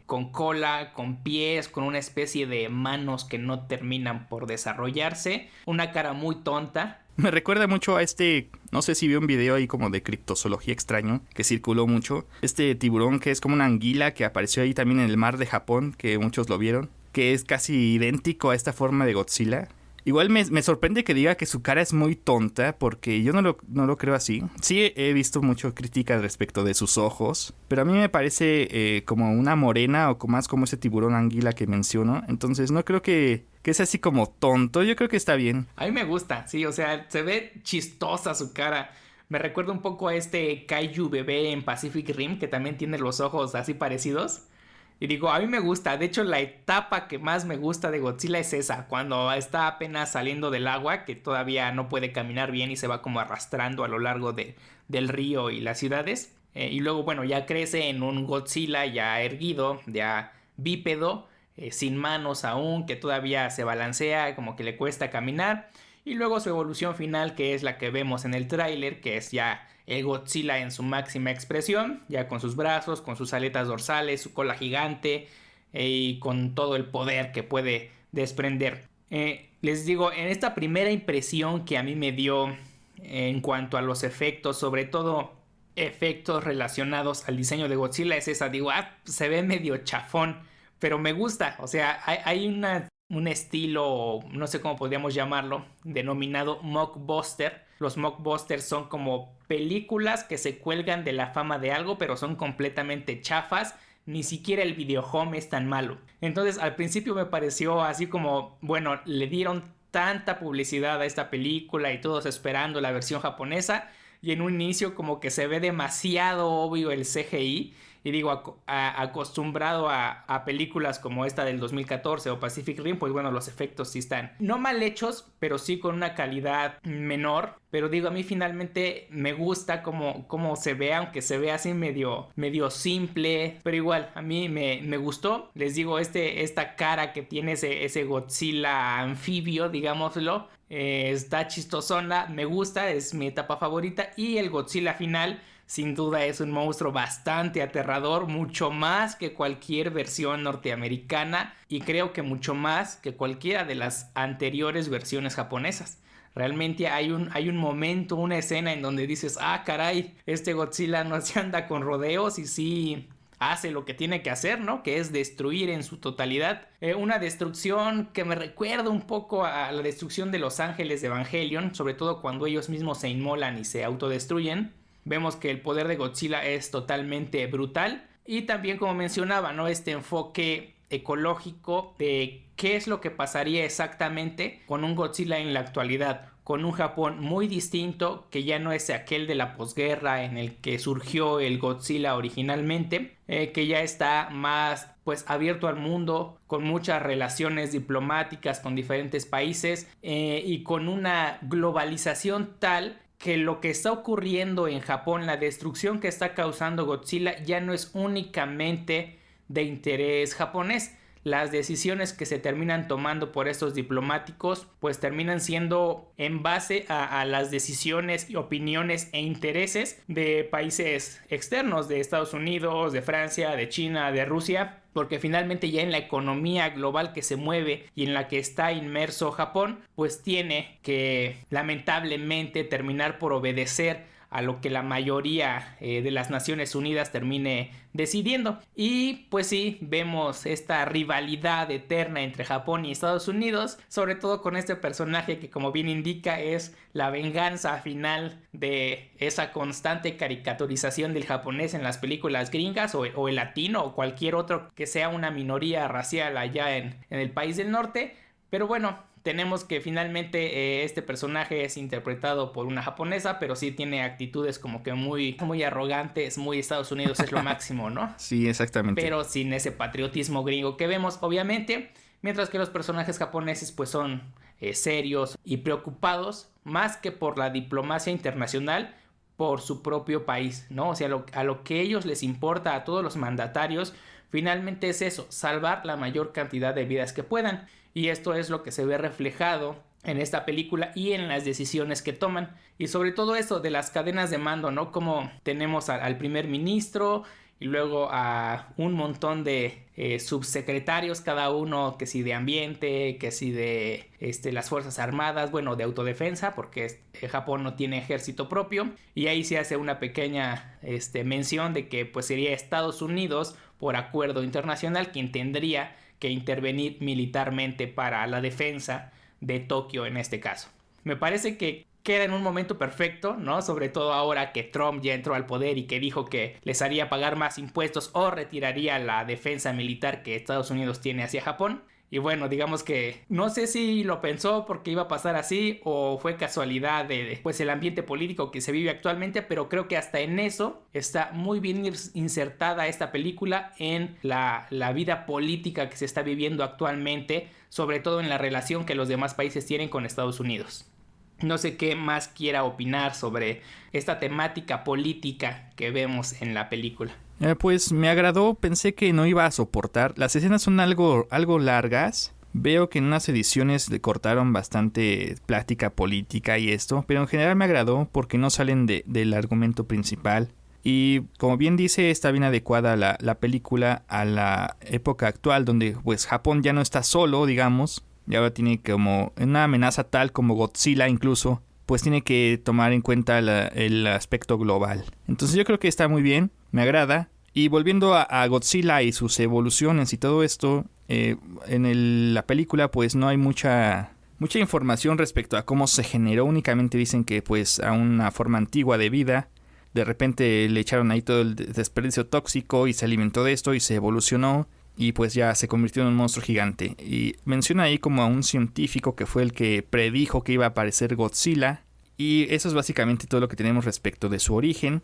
con cola, con pies, con una especie de manos que no terminan por desarrollarse, una cara muy tonta. Me recuerda mucho a no sé si vio un video ahí como de criptozoología extraño que circuló mucho. Este tiburón que es como una anguila que apareció ahí también en el mar de Japón, que muchos lo vieron, que es casi idéntico a esta forma de Godzilla. Igual me sorprende que diga que su cara es muy tonta, porque yo no lo creo así. Sí he visto mucho crítica respecto de sus ojos, pero a mí me parece como una morena o más como ese tiburón anguila que menciono. Entonces no creo que es así como tonto, yo creo que está bien. A mí me gusta, sí, o sea, se ve chistosa su cara. Me recuerda un poco a este Kaiju bebé en Pacific Rim, que también tiene los ojos así parecidos. Y digo, a mí me gusta, de hecho la etapa que más me gusta de Godzilla es esa, cuando está apenas saliendo del agua, que todavía no puede caminar bien y se va como arrastrando a lo largo del río y las ciudades. Y luego, bueno, ya crece en un Godzilla ya erguido, ya bípedo, sin manos aún, que todavía se balancea, como que le cuesta caminar. Y luego su evolución final, que es la que vemos en el tráiler, que es ya el Godzilla en su máxima expresión, ya con sus brazos, con sus aletas dorsales, su cola gigante y con todo el poder que puede desprender. Les digo, en esta primera impresión que a mí me dio en cuanto a los efectos, sobre todo efectos relacionados al diseño de Godzilla, es esa, digo, se ve medio chafón, pero me gusta, o sea, hay un estilo, no sé cómo podríamos llamarlo, denominado mockbuster. Los mockbusters son como películas que se cuelgan de la fama de algo, pero son completamente chafas. Ni siquiera el videohome es tan malo. Entonces al principio me pareció así como, bueno, le dieron tanta publicidad a esta película y todos esperando la versión japonesa, y en un inicio como que se ve demasiado obvio el CGI. Y digo, acostumbrado a películas como esta del 2014 o Pacific Rim, pues bueno, los efectos sí están no mal hechos, pero sí con una calidad menor. Pero digo, a mí finalmente me gusta cómo se ve, aunque se ve así medio simple. Pero igual, a mí me gustó. Les digo, esta cara que tiene ese Godzilla anfibio, digámoslo, está chistosona, me gusta, es mi etapa favorita. Y el Godzilla final, sin duda, es un monstruo bastante aterrador, mucho más que cualquier versión norteamericana y creo que mucho más que cualquiera de las anteriores versiones japonesas. Realmente hay un momento, una escena en donde dices, caray, este Godzilla no se anda con rodeos y sí hace lo que tiene que hacer, ¿no? Que es destruir en su totalidad. Una destrucción que me recuerda un poco a la destrucción de los ángeles de Evangelion, sobre todo cuando ellos mismos se inmolan y se autodestruyen. Vemos que el poder de Godzilla es totalmente brutal. Y también, como mencionaba, ¿no? Este enfoque ecológico de qué es lo que pasaría exactamente con un Godzilla en la actualidad, con un Japón muy distinto, que ya no es aquel de la posguerra en el que surgió el Godzilla originalmente, que ya está más pues abierto al mundo, con muchas relaciones diplomáticas con diferentes países y con una globalización tal que lo que está ocurriendo en Japón, la destrucción que está causando Godzilla, ya no es únicamente de interés japonés. Las decisiones que se terminan tomando por estos diplomáticos pues terminan siendo en base a las decisiones y opiniones e intereses de países externos, de Estados Unidos, de Francia, de China, de Rusia, porque finalmente ya en la economía global que se mueve y en la que está inmerso Japón, pues tiene que lamentablemente terminar por obedecer a lo que la mayoría de las Naciones Unidas termine decidiendo. Y pues sí, vemos esta rivalidad eterna entre Japón y Estados Unidos, sobre todo con este personaje que, como bien indica, es la venganza final de esa constante caricaturización del japonés en las películas gringas o el latino o cualquier otro que sea una minoría racial allá en el país del norte. Pero bueno, tenemos que finalmente este personaje es interpretado por una japonesa, pero sí tiene actitudes como que muy arrogantes, muy Estados Unidos es lo máximo, ¿no? Sí, exactamente. Pero sin ese patriotismo gringo que vemos, obviamente, mientras que los personajes japoneses pues son serios y preocupados, más que por la diplomacia internacional, por su propio país, ¿no? O sea, a lo que ellos les importa a todos los mandatarios, finalmente es eso, salvar la mayor cantidad de vidas que puedan. Y esto es lo que se ve reflejado en esta película y en las decisiones que toman. Y sobre todo eso de las cadenas de mando, ¿no? Como tenemos al primer ministro y luego a un montón de subsecretarios, cada uno que si de ambiente, que si de las fuerzas armadas, bueno, de autodefensa, porque Japón no tiene ejército propio. Y ahí se hace una pequeña mención de que pues sería Estados Unidos por acuerdo internacional quien tendría que intervenir militarmente para la defensa de Tokio en este caso. Me parece que queda en un momento perfecto, ¿no? Sobre todo ahora que Trump ya entró al poder y que dijo que les haría pagar más impuestos o retiraría la defensa militar que Estados Unidos tiene hacia Japón. Y bueno, digamos que no sé si lo pensó porque iba a pasar así o fue casualidad de pues el ambiente político que se vive actualmente, pero creo que hasta en eso está muy bien insertada esta película en la vida política que se está viviendo actualmente, sobre todo en la relación que los demás países tienen con Estados Unidos. No sé qué más quiera opinar sobre esta temática política que vemos en la película. Pues me agradó, pensé que no iba a soportar. Las escenas son algo largas. Veo que en unas ediciones le cortaron bastante plática política y esto, pero en general me agradó porque no salen del argumento principal. Y como bien dice, está bien adecuada la película a la época actual, donde pues Japón ya no está solo, digamos, y ahora tiene como una amenaza tal como Godzilla incluso, pues tiene que tomar en cuenta el aspecto global. Entonces yo creo que está muy bien, me agrada. Y volviendo a Godzilla y sus evoluciones y todo esto, la película pues no hay mucha información respecto a cómo se generó. Únicamente dicen que pues a una forma antigua de vida, de repente le echaron ahí todo el desperdicio tóxico y se alimentó de esto y se evolucionó. Y pues ya se convirtió en un monstruo gigante. Y menciona ahí como a un científico que fue el que predijo que iba a aparecer Godzilla. Y eso es básicamente todo lo que tenemos respecto de su origen.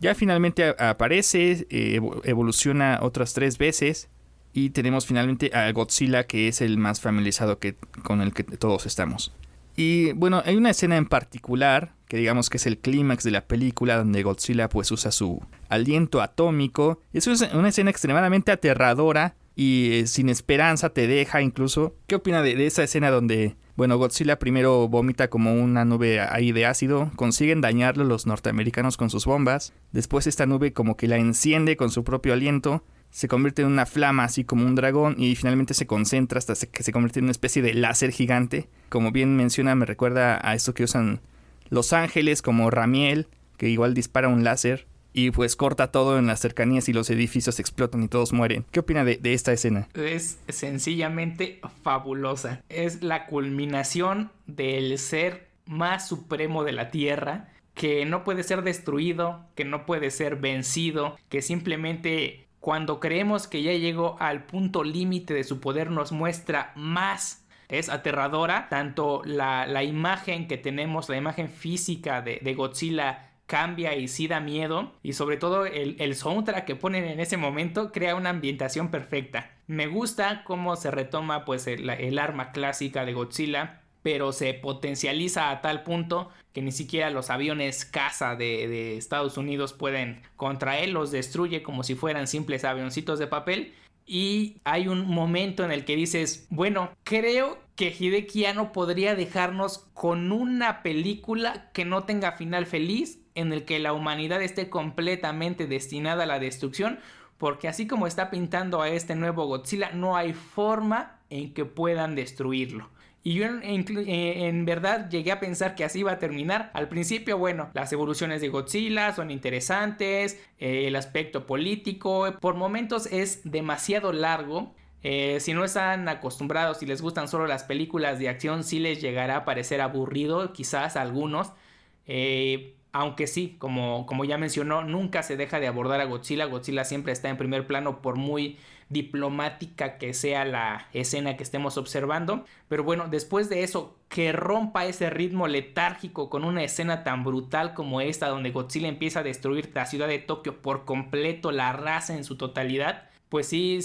Ya finalmente aparece, evoluciona otras 3 veces. Y tenemos finalmente a Godzilla, que es el más familiarizado con el que todos estamos. Y bueno, hay una escena en particular, que digamos que es el clímax de la película, donde Godzilla pues usa su aliento atómico. Es una escena extremadamente aterradora y sin esperanza, te deja incluso. ¿Qué opina de esa escena donde, bueno, Godzilla primero vomita como una nube ahí de ácido, consiguen dañarlo los norteamericanos con sus bombas, después esta nube como que la enciende con su propio aliento, se convierte en una flama así como un dragón y finalmente se concentra hasta que se convierte en una especie de láser gigante? Como bien menciona, me recuerda a esto que usan Los Ángeles como Ramiel, que igual dispara un láser y pues corta todo en las cercanías y los edificios explotan y todos mueren. ¿Qué opina de esta escena? Es sencillamente fabulosa. Es la culminación del ser más supremo de la Tierra, que no puede ser destruido, que no puede ser vencido, que simplemente cuando creemos que ya llegó al punto límite de su poder nos muestra más. Es aterradora, tanto la imagen que tenemos, la imagen física de Godzilla cambia y sí da miedo, y sobre todo el soundtrack que ponen en ese momento crea una ambientación perfecta. Me gusta cómo se retoma pues el arma clásica de Godzilla, pero se potencializa a tal punto que ni siquiera los aviones caza de Estados Unidos pueden contra él, los destruye como si fueran simples avioncitos de papel. Y hay un momento en el que dices, bueno, creo que Hideki Anno podría dejarnos con una película que no tenga final feliz, en el que la humanidad esté completamente destinada a la destrucción, porque así como está pintando a este nuevo Godzilla, no hay forma en que puedan destruirlo. Y yo en verdad llegué a pensar que así iba a terminar. Al principio, bueno, las evoluciones de Godzilla son interesantes, el aspecto político, por momentos es demasiado largo. Si no están acostumbrados y les gustan solo las películas de acción, sí les llegará a parecer aburrido, quizás a algunos. Aunque sí, como ya mencionó, nunca se deja de abordar a Godzilla. Godzilla siempre está en primer plano por muy diplomática que sea la escena que estemos observando. Pero bueno, después de eso, que rompa ese ritmo letárgico con una escena tan brutal como esta, donde Godzilla empieza a destruir la ciudad de Tokio por completo, la raza en su totalidad, pues sí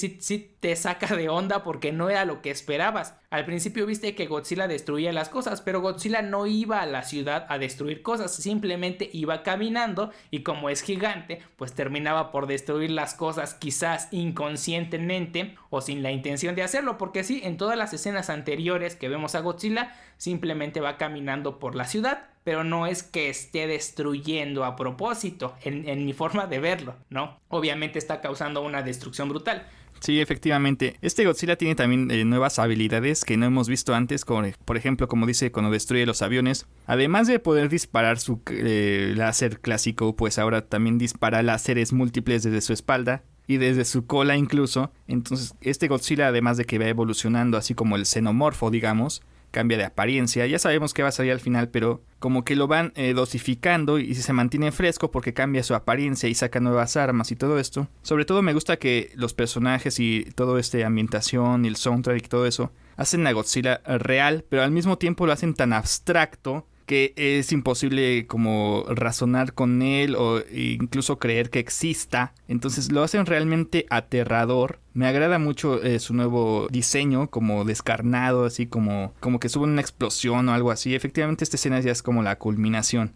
te saca de onda porque no era lo que esperabas. Al principio viste que Godzilla destruía las cosas, pero Godzilla no iba a la ciudad a destruir cosas, simplemente iba caminando y como es gigante, pues terminaba por destruir las cosas quizás inconscientemente o sin la intención de hacerlo, porque sí, en todas las escenas anteriores que vemos a Godzilla, simplemente va caminando por la ciudad, pero no es que esté destruyendo a propósito, en mi forma de verlo, ¿no? Obviamente está causando una destrucción brutal. Sí, efectivamente. Este Godzilla tiene también nuevas habilidades que no hemos visto antes, como, por ejemplo, como dice, cuando destruye los aviones. Además de poder disparar su láser clásico, pues ahora también dispara láseres múltiples desde su espalda y desde su cola incluso. Entonces, este Godzilla, además de que va evolucionando, así como el xenomorfo, digamos, cambia de apariencia. Ya sabemos que va a salir al final, pero como que lo van dosificando y se mantiene fresco porque cambia su apariencia y saca nuevas armas y todo esto. Sobre todo me gusta que los personajes y todo ambientación y el soundtrack y todo eso hacen a Godzilla real, pero al mismo tiempo lo hacen tan abstracto que es imposible como razonar con él o incluso creer que exista. Entonces lo hacen realmente aterrador. Me agrada mucho su nuevo diseño, como descarnado, así como que sube una explosión o algo así. Efectivamente esta escena ya es como la culminación.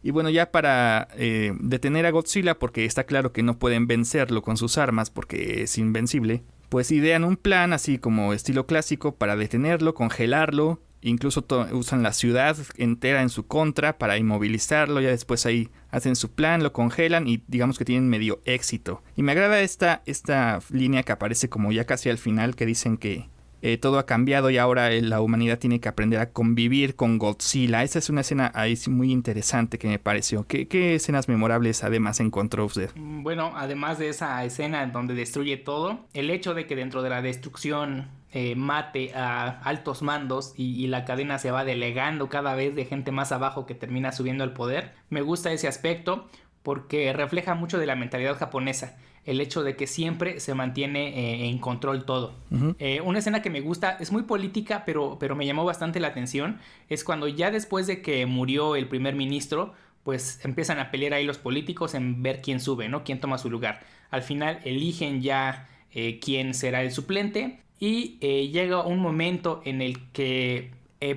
Y bueno, ya para detener a Godzilla, porque está claro que no pueden vencerlo con sus armas porque es invencible, pues idean un plan así como estilo clásico para detenerlo, congelarlo. Incluso usan la ciudad entera en su contra para inmovilizarlo. Ya después ahí hacen su plan, lo congelan y digamos que tienen medio éxito. Y me agrada esta línea que aparece como ya casi al final, que dicen que todo ha cambiado y ahora la humanidad tiene que aprender a convivir con Godzilla. Esa es una escena ahí muy interesante que me pareció. ¿Qué escenas memorables además encontró usted? Bueno, además de esa escena en donde destruye todo, el hecho de que dentro de la destrucción mate a altos mandos y la cadena se va delegando cada vez de gente más abajo que termina subiendo al poder. Me gusta ese aspecto porque refleja mucho de la mentalidad japonesa. El hecho de que siempre se mantiene en control todo. Uh-huh. Una escena que me gusta, es muy política, pero me llamó bastante la atención, es cuando ya después de que murió el primer ministro, pues empiezan a pelear ahí los políticos en ver quién sube, ¿no? Quién toma su lugar. Al final eligen ya quién será el suplente y llega un momento en el que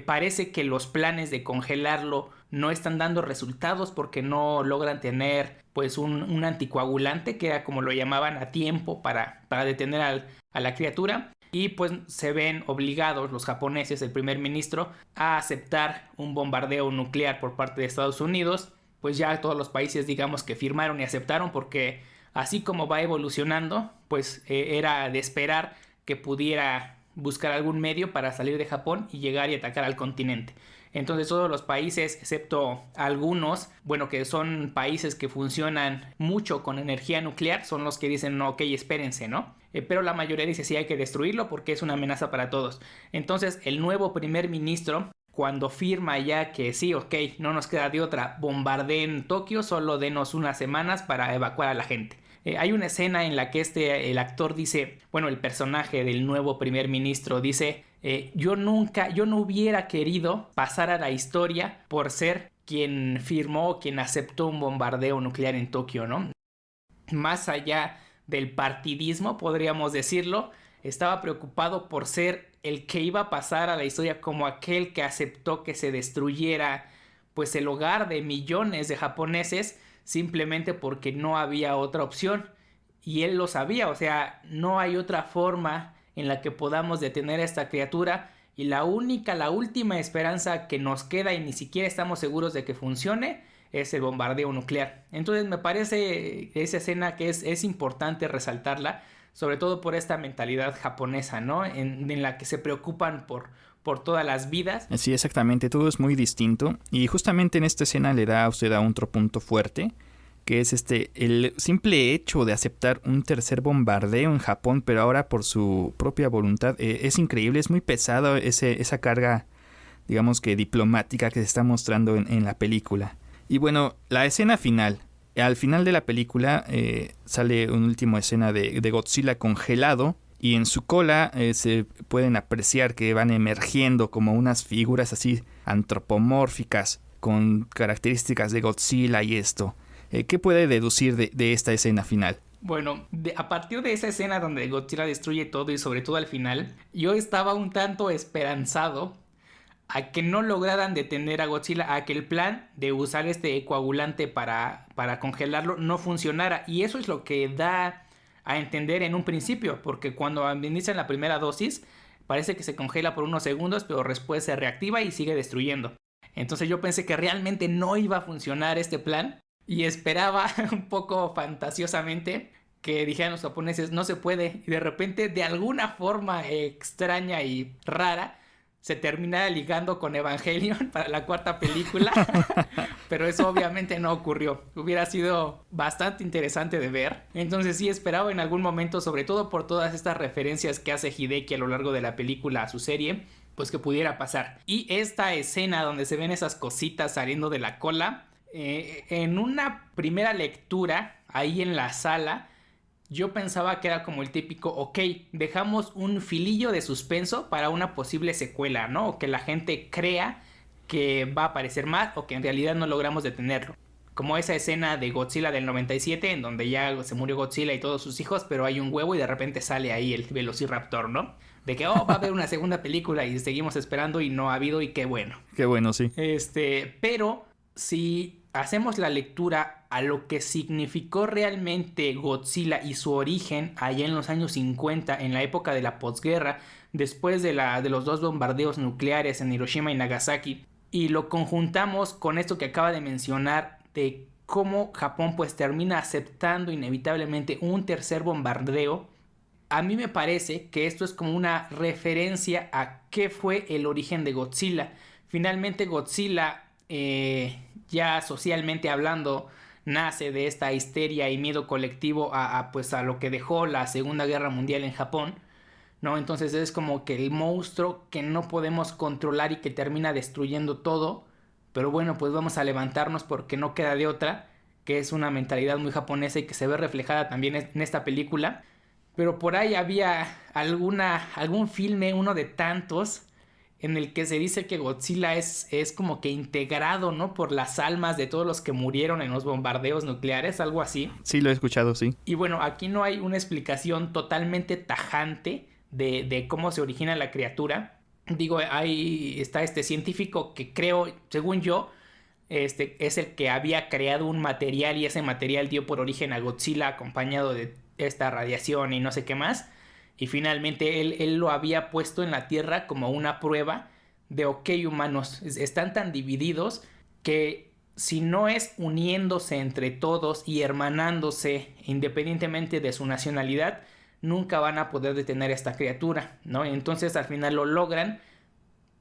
parece que los planes de congelarlo no están dando resultados porque no logran tener pues un anticoagulante, que era como lo llamaban, a tiempo para detener a la criatura. Y pues se ven obligados los japoneses, el primer ministro, a aceptar un bombardeo nuclear por parte de Estados Unidos. Pues ya todos los países digamos que firmaron y aceptaron, porque así como va evolucionando, pues era de esperar que pudiera buscar algún medio para salir de Japón y llegar y atacar al continente. Entonces todos los países, excepto algunos, bueno, que son países que funcionan mucho con energía nuclear, son los que dicen, no, ok, espérense, ¿no? Pero la mayoría dice, sí, hay que destruirlo porque es una amenaza para todos. Entonces el nuevo primer ministro, cuando firma ya que sí, ok, no nos queda de otra, bombardeen Tokio, solo denos unas semanas para evacuar a la gente. Hay una escena en la que el actor dice, bueno, el personaje del nuevo primer ministro dice, yo no hubiera querido pasar a la historia por ser quien firmó, quien aceptó un bombardeo nuclear en Tokio, ¿no? Más allá del partidismo, podríamos decirlo, estaba preocupado por ser el que iba a pasar a la historia como aquel que aceptó que se destruyera pues el hogar de millones de japoneses, simplemente porque no había otra opción. Y él lo sabía, o sea, no hay otra forma en la que podamos detener a esta criatura, y la última esperanza que nos queda y ni siquiera estamos seguros de que funcione es el bombardeo nuclear. Entonces me parece esa escena que es importante resaltarla, sobre todo por esta mentalidad japonesa, ¿no? En la que se preocupan por todas las vidas. Sí, exactamente, todo es muy distinto y justamente en esta escena le da a usted a otro punto fuerte, que es el simple hecho de aceptar un tercer bombardeo en Japón, pero ahora por su propia voluntad. Es increíble, es muy pesado esa carga, digamos que diplomática que se está mostrando en la película. Y bueno, la escena final. Al final de la película sale una última escena de Godzilla congelado, y en su cola se pueden apreciar que van emergiendo como unas figuras así antropomórficas con características de Godzilla y esto. ¿Qué puede deducir de esta escena final? Bueno, a partir de esa escena donde Godzilla destruye todo y sobre todo al final, yo estaba un tanto esperanzado a que no lograran detener a Godzilla, a que el plan de usar este coagulante para congelarlo no funcionara. Y eso es lo que da a entender en un principio, porque cuando inician la primera dosis parece que se congela por unos segundos, pero después se reactiva y sigue destruyendo. Entonces yo pensé que realmente no iba a funcionar este plan y esperaba un poco fantasiosamente que dijeran los japoneses, no se puede, y de repente de alguna forma extraña y rara se termina ligando con Evangelion para la cuarta película. Pero eso obviamente no ocurrió. Hubiera sido bastante interesante de ver. Entonces sí esperaba en algún momento, sobre todo por todas estas referencias que hace Hideki a lo largo de la película a su serie, pues que pudiera pasar. Y esta escena donde se ven esas cositas saliendo de la cola, en una primera lectura ahí en la sala, yo pensaba que era como el típico, ok, dejamos un filillo de suspenso para una posible secuela, ¿no? O que la gente crea que va a aparecer más o que en realidad no logramos detenerlo. Como esa escena de Godzilla del 97 en donde ya se murió Godzilla y todos sus hijos, pero hay un huevo y de repente sale ahí el Velociraptor, ¿no? De que, va a haber una segunda película y seguimos esperando y no ha habido y qué bueno. Qué bueno, sí. Pero si hacemos la lectura a lo que significó realmente Godzilla y su origen allá en los años 50, en la época de la posguerra, después de los 2 bombardeos nucleares en Hiroshima y Nagasaki, y lo conjuntamos con esto que acaba de mencionar de cómo Japón pues termina aceptando inevitablemente un tercer bombardeo, a mí me parece que esto es como una referencia a qué fue el origen de Godzilla. Finalmente Godzilla, ya socialmente hablando, nace de esta histeria y miedo colectivo pues a lo que dejó la Segunda Guerra Mundial en Japón, ¿no? Entonces es como que el monstruo que no podemos controlar y que termina destruyendo todo, pero bueno, pues vamos a levantarnos porque no queda de otra, que es una mentalidad muy japonesa y que se ve reflejada también en esta película. Pero por ahí había algún filme, uno de tantos, en el que se dice que Godzilla es como que integrado, ¿no? Por las almas de todos los que murieron en los bombardeos nucleares, algo así. Sí, lo he escuchado, sí. Y bueno, aquí no hay una explicación totalmente tajante de cómo se origina la criatura. Digo, ahí está este científico que creo, según yo, es el que había creado un material y ese material dio por origen a Godzilla acompañado de esta radiación y no sé qué más. Y finalmente él lo había puesto en la Tierra como una prueba de, ok, humanos, están tan divididos que si no es uniéndose entre todos y hermanándose independientemente de su nacionalidad, nunca van a poder detener a esta criatura, ¿no? Entonces al final lo logran,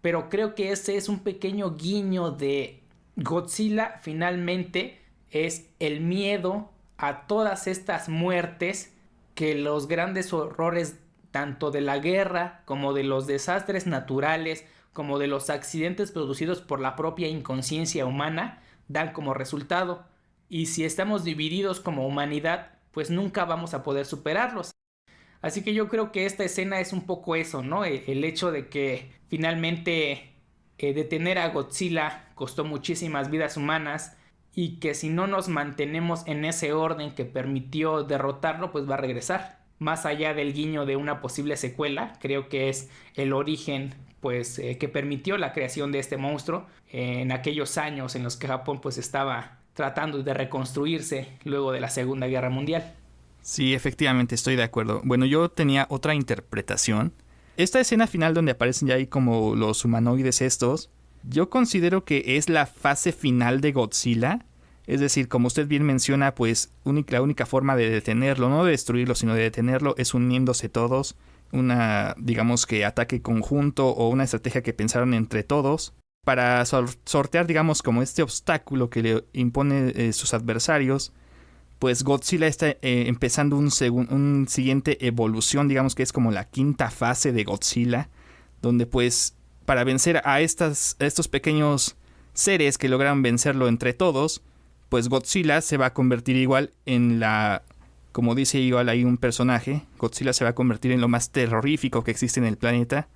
pero creo que ese es un pequeño guiño de Godzilla. Finalmente es el miedo a todas estas muertes que los grandes horrores tanto de la guerra como de los desastres naturales como de los accidentes producidos por la propia inconsciencia humana dan como resultado. Y si estamos divididos como humanidad, pues nunca vamos a poder superarlos. Así que yo creo que esta escena es un poco eso, ¿no? El hecho de que finalmente detener a Godzilla costó muchísimas vidas humanas y que si no nos mantenemos en ese orden que permitió derrotarlo, pues va a regresar. Más allá del guiño de una posible secuela, creo que es el origen pues que permitió la creación de este monstruo en aquellos años en los que Japón pues estaba tratando de reconstruirse luego de la Segunda Guerra Mundial. Sí, efectivamente, estoy de acuerdo. Bueno, yo tenía otra interpretación. Esta escena final donde aparecen ya ahí como los humanoides estos, yo considero que es la fase final de Godzilla. Es decir, como usted bien menciona, pues la única forma de detenerlo, no de destruirlo, sino de detenerlo, es uniéndose todos. Una, digamos que ataque conjunto o una estrategia que pensaron entre todos para sortear, digamos, como este obstáculo que le impone sus adversarios. Pues Godzilla está empezando un siguiente evolución, digamos que es como la quinta fase de Godzilla, donde pues para vencer a estos pequeños seres que logran vencerlo entre todos, pues Godzilla se va a convertir igual en como dice igual ahí un personaje, Godzilla se va a convertir en lo más terrorífico que existe en el planeta,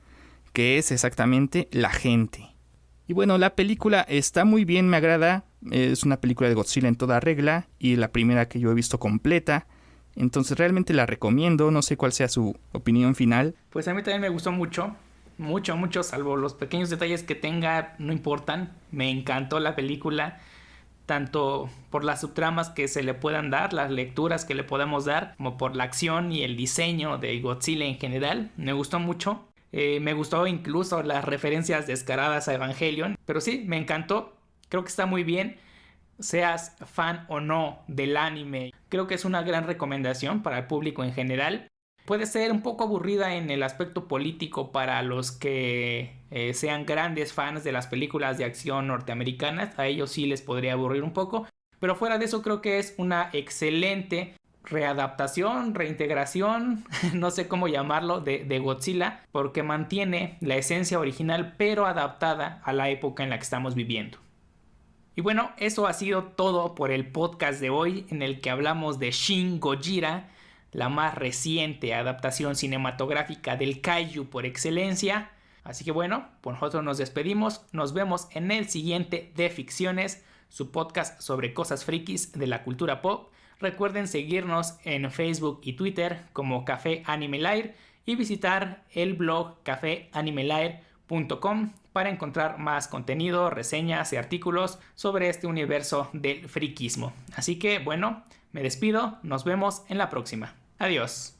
que es exactamente la gente. Y bueno, la película está muy bien, me agrada. Es una película de Godzilla en toda regla y la primera que yo he visto completa. Entonces realmente la recomiendo, no sé cuál sea su opinión final. Pues a mí también me gustó mucho, mucho, salvo los pequeños detalles que tenga, no importan. Me encantó la película, tanto por las subtramas que se le puedan dar, las lecturas que le podamos dar, como por la acción y el diseño de Godzilla en general. Me gustó mucho. Me gustó incluso las referencias descaradas a Evangelion. Pero sí, me encantó. Creo que está muy bien. Seas fan o no del anime, creo que es una gran recomendación para el público en general. Puede ser un poco aburrida en el aspecto político para los que sean grandes fans de las películas de acción norteamericanas. A ellos sí les podría aburrir un poco. Pero fuera de eso creo que es una excelente readaptación, reintegración, no sé cómo llamarlo, de Godzilla, porque mantiene la esencia original pero adaptada a la época en la que estamos viviendo. Y bueno, eso ha sido todo por el podcast de hoy, en el que hablamos de Shin Gojira, la más reciente adaptación cinematográfica del kaiju por excelencia. Así que bueno, pues nosotros nos despedimos, nos vemos en el siguiente de Ficciones, su podcast sobre cosas frikis de la cultura pop. Recuerden seguirnos en Facebook y Twitter como Café Anime Lair y visitar el blog cafeanimelair.com para encontrar más contenido, reseñas y artículos sobre este universo del friquismo. Así que bueno, me despido, nos vemos en la próxima. Adiós.